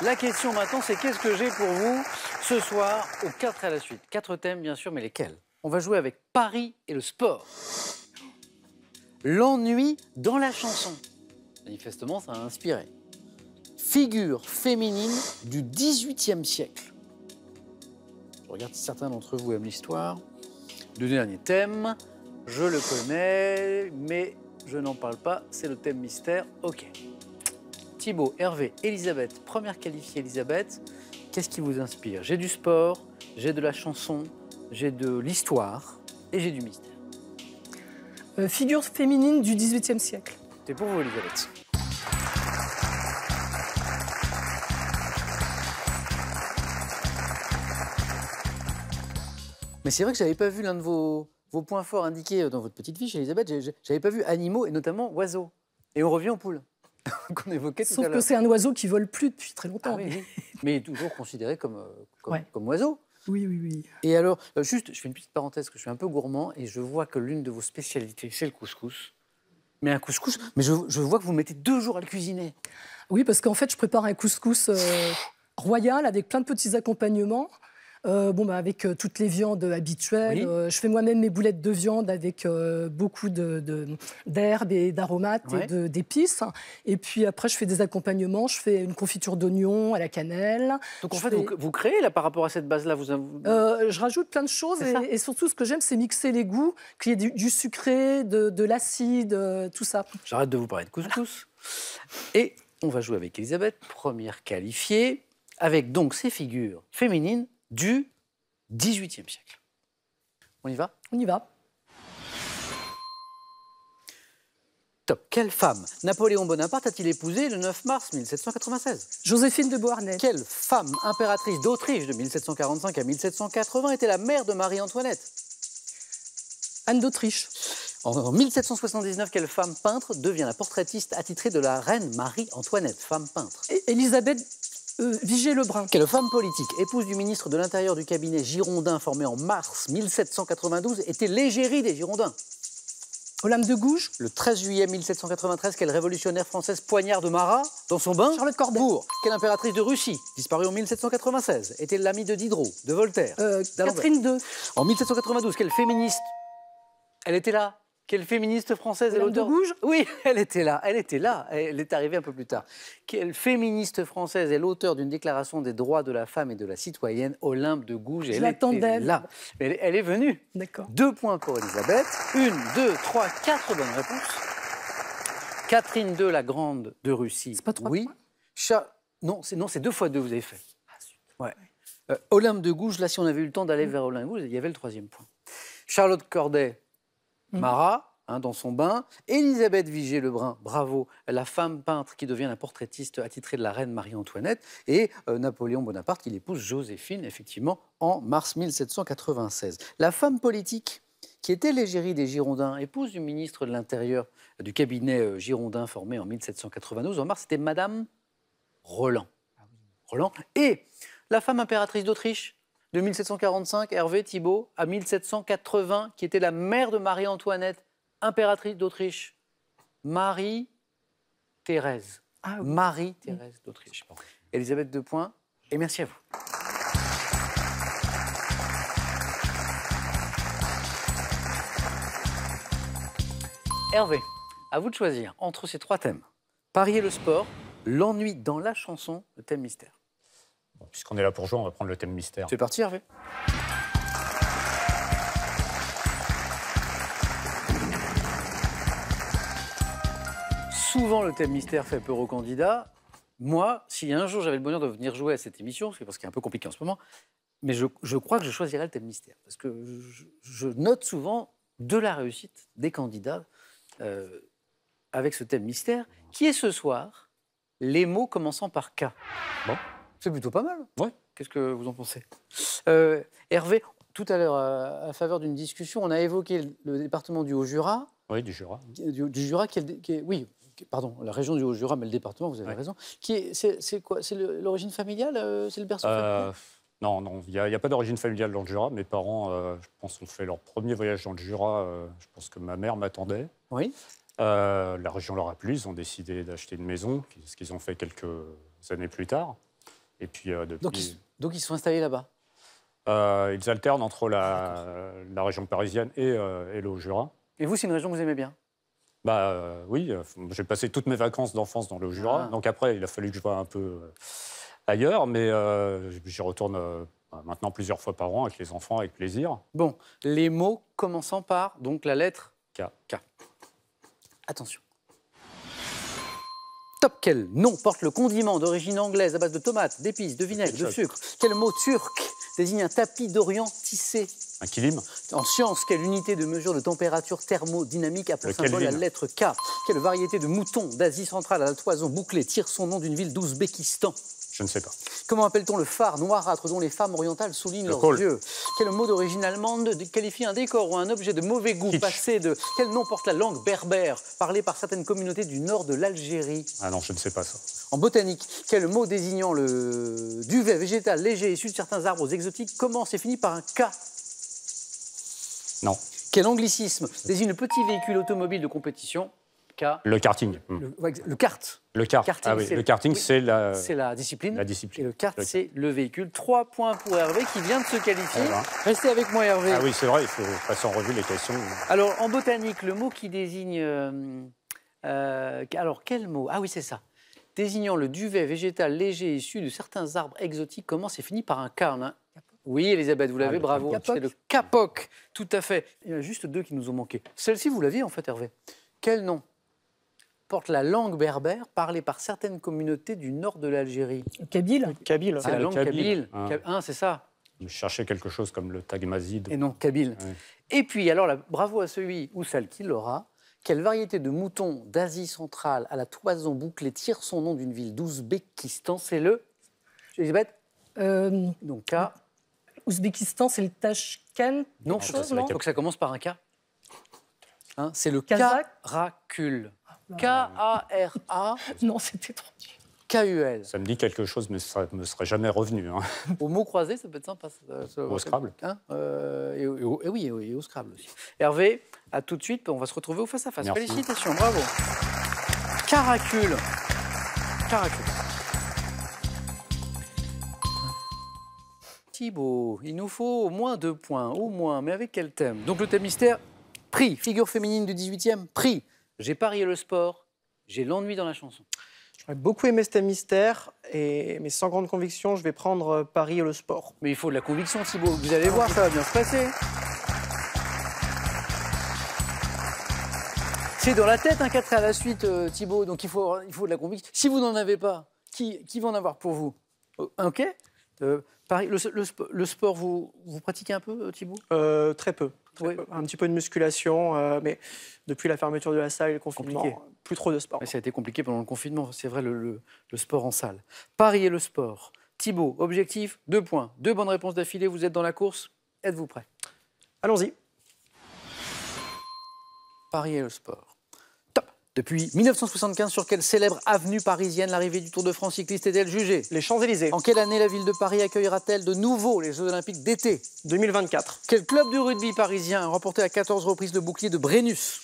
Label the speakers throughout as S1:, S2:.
S1: La question maintenant, c'est qu'est-ce que j'ai pour vous ce soir aux 4 à la suite? 4 thèmes, bien sûr, mais lesquels? On va jouer avec Paris et le sport. L'ennui dans la chanson. Manifestement, ça a inspiré. Figure féminine du XVIIIe siècle. Je regarde si certains d'entre vous aiment l'histoire. Le dernier thème, je le connais, mais je n'en parle pas, c'est le thème mystère. Ok. Thibaut, Hervé, Elisabeth, première qualifiée Elisabeth, qu'est-ce qui vous inspire? J'ai du sport, j'ai de la chanson, j'ai de l'histoire et j'ai du mystère.
S2: Figure féminine du XVIIIe siècle.
S1: C'est pour vous, Elisabeth. Mais c'est vrai que je n'avais pas vu l'un de vos points forts indiqués dans votre petite fiche, Elisabeth. Je n'avais pas vu animaux et notamment oiseaux. Et on revient aux poules qu'on évoquait tout à l'heure.
S2: Sauf que c'est un oiseau qui vole plus depuis très longtemps.
S1: Ah, oui. Mais toujours considéré comme
S2: Ouais.
S1: oiseau.
S2: Oui, oui, oui.
S1: Et alors, juste, je fais une petite parenthèse, parce que je suis un peu gourmand et je vois que l'une de vos spécialités, c'est le couscous. Mais un couscous, mais je vois que vous mettez 2 jours à le cuisiner.
S2: Oui, parce qu'en fait, je prépare un couscous royal avec plein de petits accompagnements. Avec toutes les viandes habituelles.
S1: Oui.
S2: Je fais moi-même mes boulettes de viande avec beaucoup d'herbes et d'aromates
S1: Ouais.
S2: et d'épices. Et puis après, je fais des accompagnements. Je fais une confiture d'oignon à la cannelle.
S1: Donc en fait, vous créez là par rapport à cette base-là
S2: Je rajoute plein de choses et surtout, ce que j'aime, c'est mixer les goûts, qu'il y ait du sucré, de l'acide, tout ça.
S1: J'arrête de vous parler de couscous. Et on va jouer avec Elisabeth, première qualifiée, avec donc ces figures féminines du XVIIIe siècle. On y va?
S2: On y va.
S1: Top. Quelle femme Napoléon Bonaparte a-t-il épousé le 9 mars 1796?
S2: Joséphine de Beauharnais.
S1: Quelle femme impératrice d'Autriche de 1745 à 1780 était la mère de Marie-Antoinette?
S2: Anne d'Autriche.
S1: En 1779, quelle femme peintre devient la portraitiste attitrée de la reine Marie-Antoinette? Femme peintre.
S2: Élisabeth Vigée-Lebrun.
S1: Quelle femme politique, épouse du ministre de l'Intérieur du cabinet Girondin formé en mars 1792, était l'égérie des Girondins?
S2: Olympe de Gouges.
S1: Le 13 juillet 1793, quelle révolutionnaire française poignarde Marat dans son bain?
S2: Charlotte Corday.
S1: Quelle impératrice de Russie, disparue en 1796, était l'amie de Diderot, de Voltaire,
S2: Catherine II.
S1: En 1792, quelle féministe? Elle était là. Quelle féministe française est
S2: Olympe de
S1: l'auteur?
S2: Gouges.
S1: Oui, elle était là. Elle était là. Elle est arrivée un peu plus tard. Quelle féministe française est l'auteur d'une déclaration des droits de la femme et de la citoyenne? Olympe de Gouges. Elle était là. Mais elle est venue.
S2: D'accord.
S1: 2 points pour Elisabeth. 1, 2, 3, 4 bonnes réponses. Catherine II, la Grande de Russie.
S2: C'est pas 3
S1: oui.
S2: points.
S1: Non, c'est 2 fois 2, vous avez fait. Ouais. Olympe de Gouges, là, si on avait eu le temps d'aller vers Olympe de Gouges, il y avait le 3e point. Charlotte Corday, Marat, dans son bain. Élisabeth Vigée-Lebrun, bravo, la femme peintre qui devient la portraitiste attitrée de la reine Marie-Antoinette. Et Napoléon Bonaparte, qui épouse Joséphine, effectivement, en mars 1796. La femme politique, qui était l'égérie des Girondins, épouse du ministre de l'Intérieur du cabinet Girondin formé en 1792. En mars, c'était Madame Roland. Roland. Et la femme impératrice d'Autriche, de 1745, Hervé, Thibaut, à 1780, qui était la mère de Marie-Antoinette, impératrice d'Autriche, Marie-Thérèse.
S2: Ah, oui.
S1: Marie-Thérèse d'Autriche. Elisabeth, 2 points, et merci à vous. Hervé, à vous de choisir entre ces 3 thèmes. Paris et le sport, l'ennui dans la chanson, le thème mystère.
S3: Bon, puisqu'on est là pour jouer, on va prendre le thème mystère.
S1: C'est parti, Hervé. Souvent, le thème mystère fait peur aux candidats. Moi, si un jour j'avais le bonheur de venir jouer à cette émission, parce qu'il est un peu compliqué en ce moment, mais je crois que je choisirais le thème mystère. Parce que je note souvent de la réussite des candidats avec ce thème mystère, qui est ce soir les mots commençant par K.
S3: Bon.
S1: C'est plutôt pas mal.
S3: Ouais.
S1: Qu'est-ce que vous en pensez? Hervé, tout à l'heure, à faveur d'une discussion, on a évoqué le département du Haut-Jura.
S3: Oui, du Jura.
S1: Du Jura, oui, pardon, la région du Haut-Jura, mais le département, vous avez raison. C'est quoi? C'est l'origine familiale? C'est le berceau familial?
S3: Non, il n'y a pas d'origine familiale dans le Jura. Mes parents, je pense, ont fait leur premier voyage dans le Jura. Je pense que ma mère m'attendait.
S1: Oui.
S3: La région leur a plu, ils ont décidé d'acheter une maison, ce qu'ils ont fait quelques années plus tard. Et puis, depuis...
S1: Donc ils se sont installés là-bas.
S3: Ils alternent entre la région parisienne et le Haut-Jura.
S1: Et vous, c'est une région que vous aimez bien?
S3: Oui, j'ai passé toutes mes vacances d'enfance dans le Haut-Jura. Donc après, il a fallu que je voie un peu ailleurs, mais j'y retourne maintenant plusieurs fois par an avec les enfants, avec plaisir.
S1: Bon, les mots commençant par donc la lettre
S3: K.
S1: K. Attention. Top, quel nom porte le condiment d'origine anglaise à base de tomates, d'épices, de vinaigre, de sucre? Quel mot turc désigne un tapis d'Orient tissé?
S3: Un kilim.
S1: En sciences, quelle unité de mesure de température thermodynamique a pour symbole la lettre K? Quelle variété de mouton d'Asie centrale à la toison bouclée tire son nom d'une ville d'Ouzbékistan?
S3: Je ne sais pas.
S1: Comment appelle-t-on le phare noirâtre dont les femmes orientales soulignent leurs yeux? Quel mot d'origine allemande qualifie un décor ou un objet de mauvais goût passé de... Quel nom porte la langue berbère, parlée par certaines communautés du nord de l'Algérie?
S3: Ah non, je ne sais pas ça.
S1: En botanique, quel mot désignant le duvet végétal léger issu de certains arbres exotiques commence et finit par un K?
S3: Non.
S1: Quel anglicisme désigne le petit véhicule automobile de compétition?
S3: Le karting.
S1: Le kart.
S3: Le kart.
S1: Karting,
S3: le karting, c'est la...
S1: C'est la discipline.
S3: La discipline.
S1: Et le kart, c'est le véhicule. 3 points pour Hervé qui vient de se qualifier.
S3: Voilà.
S1: Restez avec moi, Hervé.
S3: Ah oui, c'est vrai, il faut passer en revue les questions.
S1: Alors, en botanique, le mot qui désigne... alors, quel mot? Ah oui, c'est ça. Désignant le duvet végétal léger issu de certains arbres exotiques commence et finit par un K. Oui, Elisabeth, vous l'avez, bravo. C'est le capoc, tout à fait. Il y en a juste 2 qui nous ont manqué. Celle-ci, vous l'aviez en fait, Hervé. Quel nom porte la langue berbère parlée par certaines communautés du nord de l'Algérie?
S2: Kabyle.
S4: Kabyle.
S1: C'est la langue kabyle. C'est ça.
S3: Je cherchais quelque chose comme le tagmazid.
S1: Et non, kabyle.
S3: Ouais.
S1: Et puis, alors, bravo à celui ou celle qui l'aura. Quelle variété de mouton d'Asie centrale à la toison bouclée tire son nom d'une ville d'Ouzbékistan? C'est le... Elisabeth? Donc, K.
S2: Ouzbékistan, c'est le Tashkent.
S1: Non,
S2: chose,
S1: il
S2: non
S1: faut que ça commence par un K. Hein, c'est le
S2: Kazakh.
S1: Karacul. K-A-R-A.
S2: Non, c'était trop dur.
S1: K-U-L.
S3: Ça me dit quelque chose, mais ça ne me serait jamais revenu. Hein.
S1: Au mot croisé, ça peut être sympa.
S3: Au Scrabble.
S1: Hein, et au Scrabble aussi. Hervé, à tout de suite. On va se retrouver au face-à-face.
S3: Merci.
S1: Félicitations, bravo. Caracul. Caracul. Thibaut, il nous faut au moins 2 points, au moins. Mais avec quel thème? Donc le thème mystère, prix. Figure féminine du 18e, prix. J'ai parié le sport, j'ai l'ennui dans la chanson.
S4: J'aurais beaucoup aimé ce thème mystère, mais sans grande conviction, je vais prendre Paris et le sport.
S1: Mais il faut de la conviction, Thibaut. Vous allez voir, ça va bien se passer. C'est dans la tête un 4 à la suite, Thibaut, donc il faut de la conviction. Si vous n'en avez pas, qui va en avoir pour vous? Ok. Paris, le sport, vous pratiquez un peu, Thibaut?
S4: Très peu.
S1: Oui.
S4: Un petit peu de musculation, mais depuis la fermeture de la salle et le confinement,
S1: Compliqué.
S4: plus trop de sport.
S1: Mais ça a été compliqué pendant le confinement, c'est vrai, le sport en salle. Paris et le sport. Thibaut, objectif, 2 points. 2 bonnes réponses d'affilée, vous êtes dans la course. Êtes-vous prêt?
S4: Allons-y.
S1: Paris et le sport. Top. Depuis 1975, sur quelle célèbre avenue parisienne l'arrivée du Tour de France cycliste est-elle jugée?
S4: Les Champs-Élysées.
S1: En quelle année la ville de Paris accueillera-t-elle de nouveau les Jeux Olympiques d'été?
S4: 2024.
S1: Quel club de rugby parisien a remporté à 14 reprises le bouclier de Brennus?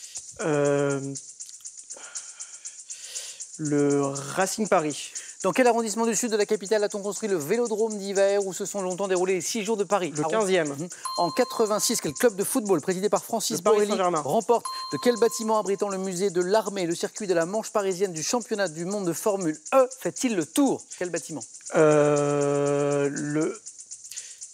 S4: Le Racing Paris.
S1: Dans quel arrondissement du sud de la capitale a-t-on construit le Vélodrome d'hiver où se sont longtemps déroulés les 6 jours de Paris?
S4: Le 15e.
S1: En 86, quel club de football présidé par Francis
S4: Le Paris
S1: Borrelli
S4: Saint-Germain.
S1: remporte de quel bâtiment abritant le musée de l'armée, le circuit de la Manche parisienne du championnat du monde de Formule E fait-il le tour? Quel bâtiment?
S4: Le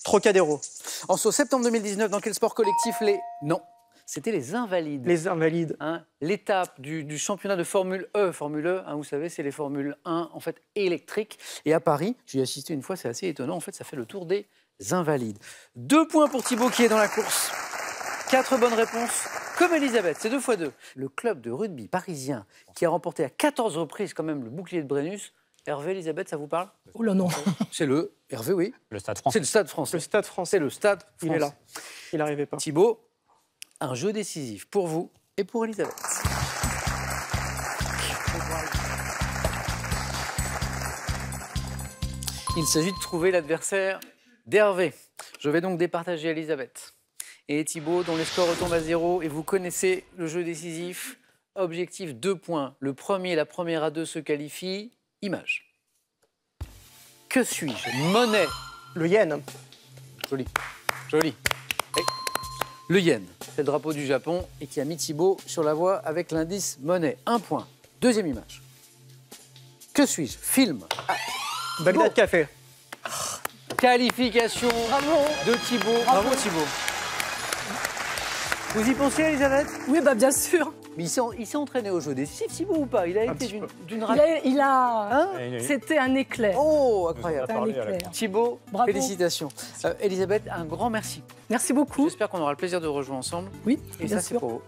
S4: Trocadéro.
S1: En septembre 2019, dans quel sport collectif les... Non, c'était les Invalides.
S4: Les Invalides.
S1: Hein, l'étape du championnat de Formule E. Formule E, hein, vous savez, c'est les Formule 1 en fait électriques. Et à Paris, j'y ai assisté une fois, c'est assez étonnant. En fait, ça fait le tour des Invalides. 2 points pour Thibaut qui est dans la course. 4 bonnes réponses, comme Elisabeth, c'est 2 fois 2. Le club de rugby parisien qui a remporté à 14 reprises quand même le bouclier de Brennus. Hervé, Elisabeth, ça vous parle?
S2: Oh là non.
S1: C'est le Hervé, oui.
S3: Le Stade
S1: C'est
S3: français.
S1: le Stade français.
S4: Le Stade français.
S1: C'est le Stade français.
S4: Il est là. Il n'arrivait pas.
S1: Thibaut, un jeu décisif pour vous et pour Elisabeth. Il s'agit de trouver l'adversaire d'Hervé. Je vais donc départager Elisabeth et Thibaut, dont les scores retombent à 0. Et vous connaissez le jeu décisif. Objectif 2 points. Le premier et la première à 2 se qualifient. Image. Que suis-je? Monnaie.
S4: Le yen.
S1: Joli. Joli. Et le yen, c'est le drapeau du Japon et qui a mis Thibaut sur la voie avec l'indice monnaie. 1 point. Deuxième image. Que suis-je? Film.
S4: Bagdad Café.
S1: Qualification de Thibaut. Bravo Thibaut. Vous y pensiez, Elisabeth?
S2: Oui, bah bien sûr.
S1: Mais il s'est entraîné au jeu décisif, Thibaut, ou pas? Il a été d'une
S2: Hein
S3: Oui.
S2: C'était un éclair.
S1: Oh, incroyable.
S2: C'était un éclair.
S1: Thibaut,
S2: Bravo.
S1: félicitations. Elisabeth, un grand merci.
S2: Merci beaucoup.
S1: J'espère qu'on aura le plaisir de rejouer ensemble.
S2: Oui,
S1: Et
S2: bien
S1: ça, c'est
S2: sûr.
S1: pour vous.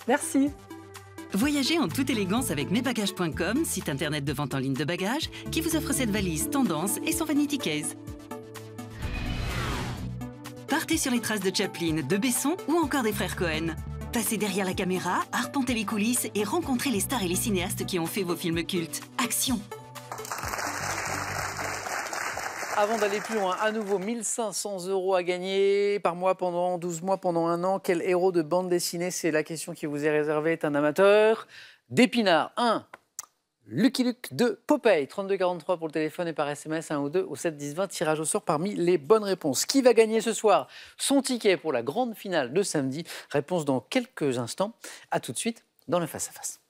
S2: Merci.
S5: Voyagez en toute élégance avec mesbagages.com, site internet de vente en ligne de bagages, qui vous offre cette valise tendance et son vanity case. Partez sur les traces de Chaplin, de Besson ou encore des frères Cohen. Passez derrière la caméra, arpentez les coulisses et rencontrez les stars et les cinéastes qui ont fait vos films cultes. Action!
S1: Avant d'aller plus loin, à nouveau 1 500 € à gagner par mois pendant 12 mois, pendant 1 an. Quel héros de bande dessinée? C'est la question qui vous est réservée. Est un amateur d'épinards. 1. Lucky Luke. 2. Popeye. 3243 pour le téléphone et par SMS 1 ou 2 au 7 10 20. Tirage au sort parmi les bonnes réponses. Qui va gagner ce soir son ticket pour la grande finale de samedi? Réponse dans quelques instants. A tout de suite dans le face-à-face.